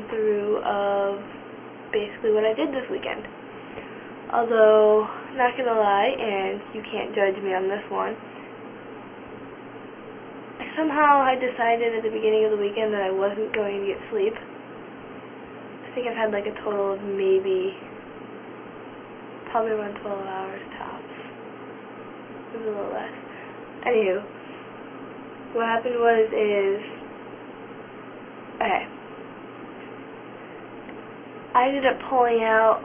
run through of basically what I did this weekend. Although, not gonna lie, and you can't judge me on this one, somehow I decided at the beginning of the weekend that I wasn't going to get sleep. I think I've had like a total of probably around 12 hours tops. Maybe a little less. Anywho, what happened okay. I ended up pulling out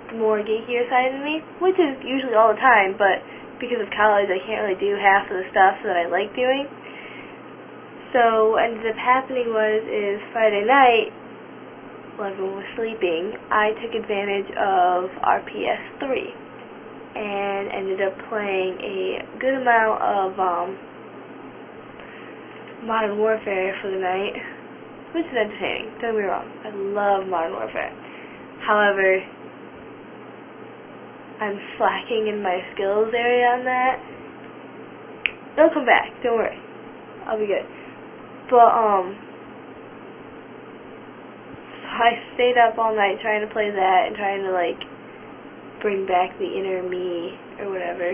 the more geekier side of me, which is usually all the time, but because of college I can't really do half of the stuff that I like doing. So what ended up happening is Friday night, while everyone was sleeping, I took advantage of our PS3 and ended up playing a good amount of Modern Warfare for the night, which is entertaining, don't get me wrong. I love Modern Warfare. However, I'm slacking in my skills area on that. It'll come back, don't worry. I'll be good. But, I stayed up all night trying to play that and trying to, like, bring back the inner me or whatever.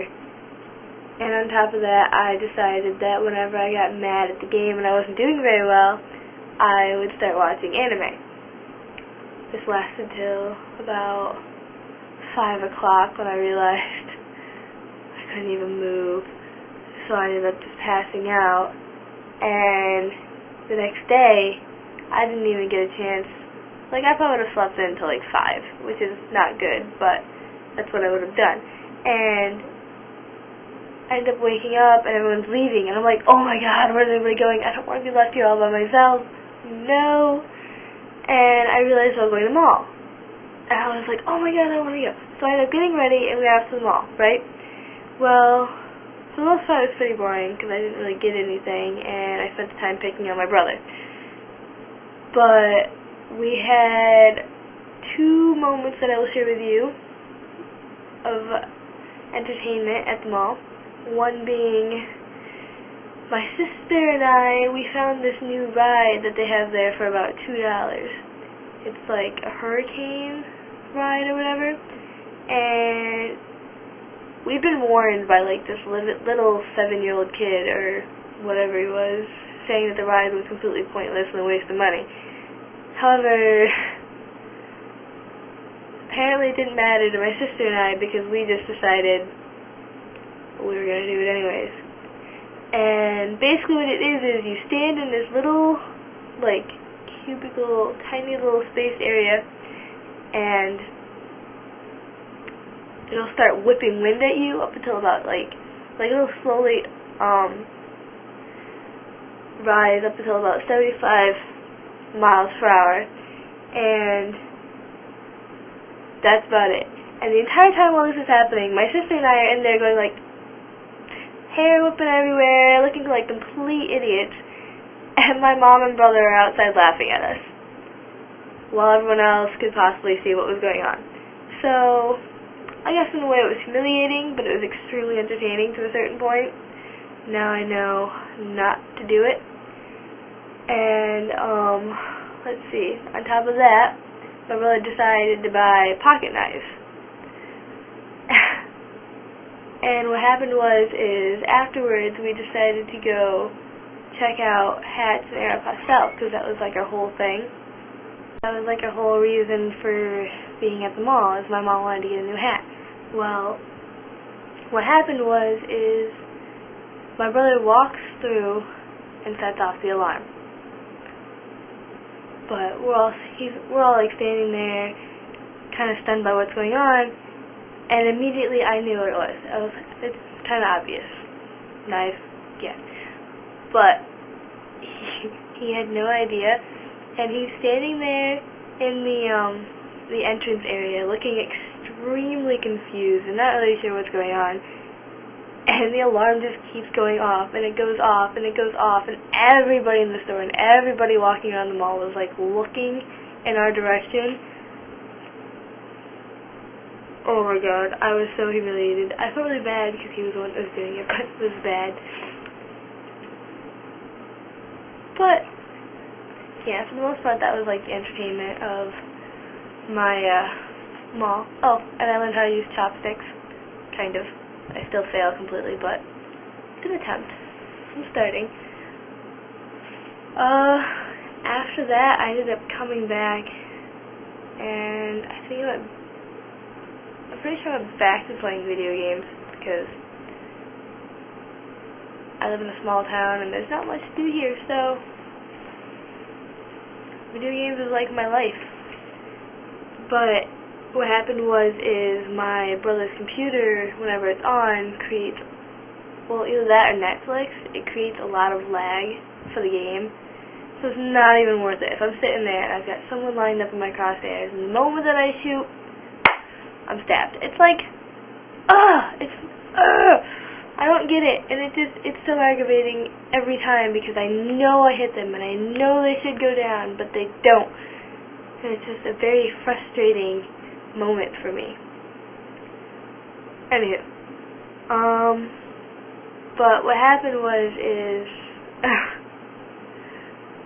And on top of that, I decided that whenever I got mad at the game and I wasn't doing very well, I would start watching anime. This lasted till about 5 o'clock when I realized I couldn't even move. So I ended up just passing out. And the next day, I didn't even get a chance. Like, I probably would have slept in until like 5, which is not good, but that's what I would have done. And I ended up waking up and everyone's leaving, and I'm like, oh my god, where's everybody going? I don't want to be left here all by myself. No. And I realized I was going to the mall. And I was like, oh my god, I want to go. So I ended up getting ready and we went out to the mall, right? Well, for the most part it was pretty boring because I didn't really get anything and I spent the time picking on my brother. But we had 2 moments that I will share with you of entertainment at the mall. One being my sister and I, we found this new ride that they have there for about $2. It's like a hurricane ride or whatever. And we've been warned by like this little 7-year-old kid or whatever he was, saying that the ride was completely pointless and a waste of money. However, apparently it didn't matter to my sister and I because we just decided we were going to do it anyways. And basically what it is you stand in this little, like, cubicle, tiny little space area, and it'll start whipping wind at you up until about, like it'll slowly, rise up until about 75 miles per hour, and that's about it. And the entire time while this is happening, my sister and I are in there going like, hair whipping everywhere, looking like complete idiots, and my mom and brother are outside laughing at us, while everyone else could possibly see what was going on. So, I guess in a way it was humiliating, but it was extremely entertaining to a certain point. Now I know not to do it. And, let's see, on top of that, my brother decided to buy pocket knives. And what happened is afterwards we decided to go check out hats and Aeropostale, because that was like our whole thing. That was like our whole reason for being at the mall, is my mom wanted to get a new hat. Well, what happened is my brother walks through and sets off the alarm. But we're all like standing there, kind of stunned by what's going on, and immediately I knew what it was. It's kind of obvious. Knife, yeah. But he had no idea, and he's standing there in the entrance area, looking extremely confused and not really sure what's going on. And the alarm just keeps going off, and it goes off, and it goes off, and everybody in the store and everybody walking around the mall was like looking in our direction. Oh my god, I was so humiliated. I felt really bad because he was the one that was doing it, but it was bad. But yeah, for the most part, that was like the entertainment of my mall. Oh, and I learned how to use chopsticks, kind of. I still fail completely, but it's an attempt. I'm starting. After that, I ended up coming back, and I'm pretty sure I went back to playing video games, because I live in a small town, and there's not much to do here, so video games is like my life. But what happened is my brother's computer, whenever it's on, creates, well, either that or Netflix, it creates a lot of lag for the game. So it's not even worth it. If I'm sitting there and I've got someone lined up in my crosshairs, and the moment that I shoot, I'm stabbed. It's like, I don't get it, and it's so aggravating every time because I know I hit them and I know they should go down, but they don't. And it's just a very frustrating moment for me. Anywho, but what happened is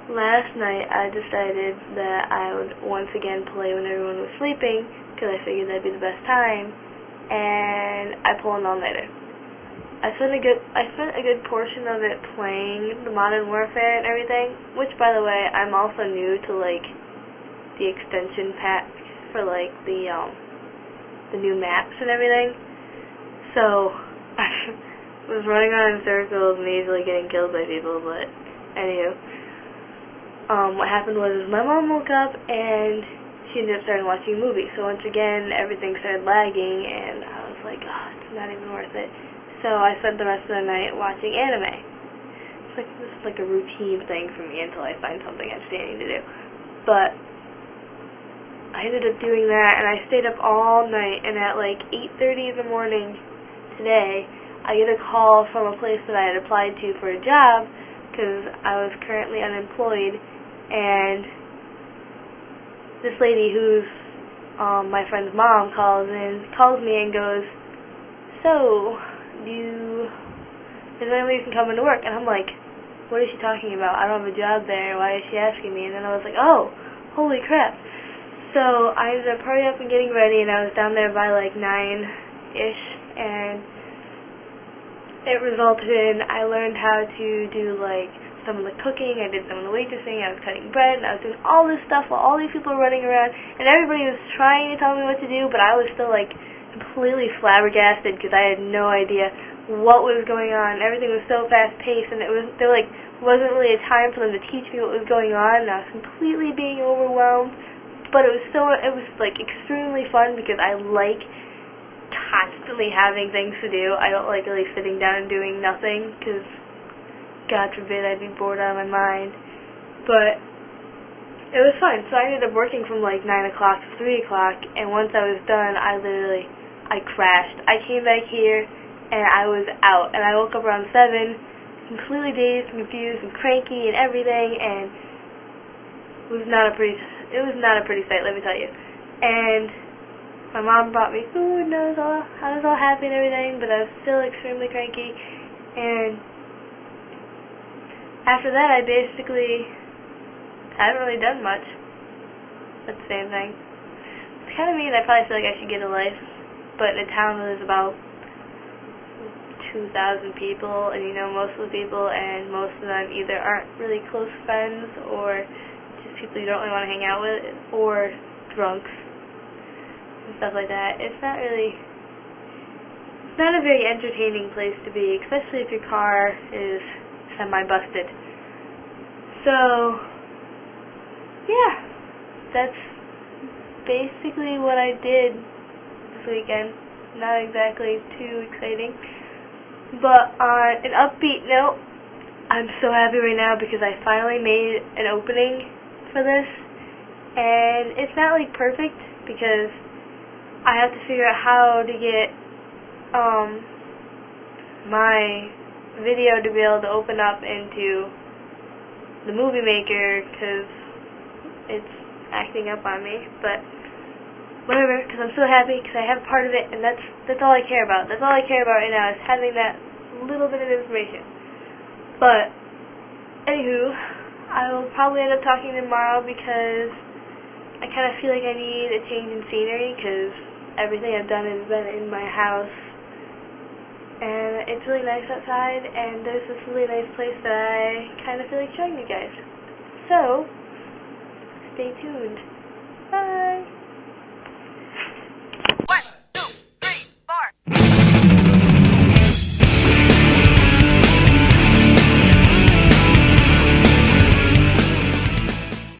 last night I decided that I would once again play when everyone was sleeping because I figured that'd be the best time, and I pull an all-nighter. I spent a good portion of it playing the Modern Warfare and everything, which, by the way, I'm also new to, like, the extension pack for, like, the new maps and everything. So, I was running around in circles and easily getting killed by people, but, anywho. What happened was my mom woke up and she ended up starting watching a movie. So, once again, everything started lagging, and I was like, oh, it's not even worth it. So I spent the rest of the night watching anime. This is like a routine thing for me until I find something entertaining to do. But I ended up doing that, and I stayed up all night, and at like 8:30 in the morning today, I get a call from a place that I had applied to for a job because I was currently unemployed, and this lady who's my friend's mom calls me and goes, so, is there any way you can come into work? And I'm like, what is she talking about? I don't have a job there. Why is she asking me? And then I was like, oh, holy crap. So I ended up hurrying up and getting ready, and I was down there by like 9-ish, and it resulted in I learned how to do like some of the cooking, I did some of the waitressing, I was cutting bread, and I was doing all this stuff while all these people were running around, and everybody was trying to tell me what to do, but I was still like completely flabbergasted because I had no idea what was going on. Everything was so fast-paced, and there wasn't really a time for them to teach me what was going on, and I was completely being overwhelmed. But it was like extremely fun because I like constantly having things to do. I don't like really sitting down and doing nothing because, God forbid, I'd be bored out of my mind. But it was fun. So I ended up working from like 9 o'clock to 3 o'clock, and once I was done, I crashed. I came back here, and I was out, and I woke up around 7, completely dazed, confused, and cranky, and everything, and it was not a pretty sight, let me tell you. And my mom brought me food, and I was all happy and everything, but I was still extremely cranky, and after that, I basically haven't really done much. That's the same thing. It's kind of mean. I probably feel like I should get a life. But in a town where there's about 2,000 people, and you know most of the people, and most of them either aren't really close friends, or just people you don't really want to hang out with, or drunks, and stuff like that. It's not a very entertaining place to be, especially if your car is semi-busted. So, yeah, that's basically what I did this weekend. Not exactly too exciting. But on an upbeat note, I'm so happy right now because I finally made an opening for this. And it's not like perfect because I have to figure out how to get my video to be able to open up into the movie maker because it's acting up on me, but whatever, because I'm so happy because I have part of it, and that's all I care about. That's all I care about right now is having that little bit of information. But anywho, I will probably end up talking tomorrow because I kind of feel like I need a change in scenery because everything I've done has been in my house. And it's really nice outside, and there's this really nice place that I kind of feel like showing you guys. So, stay tuned. Bye!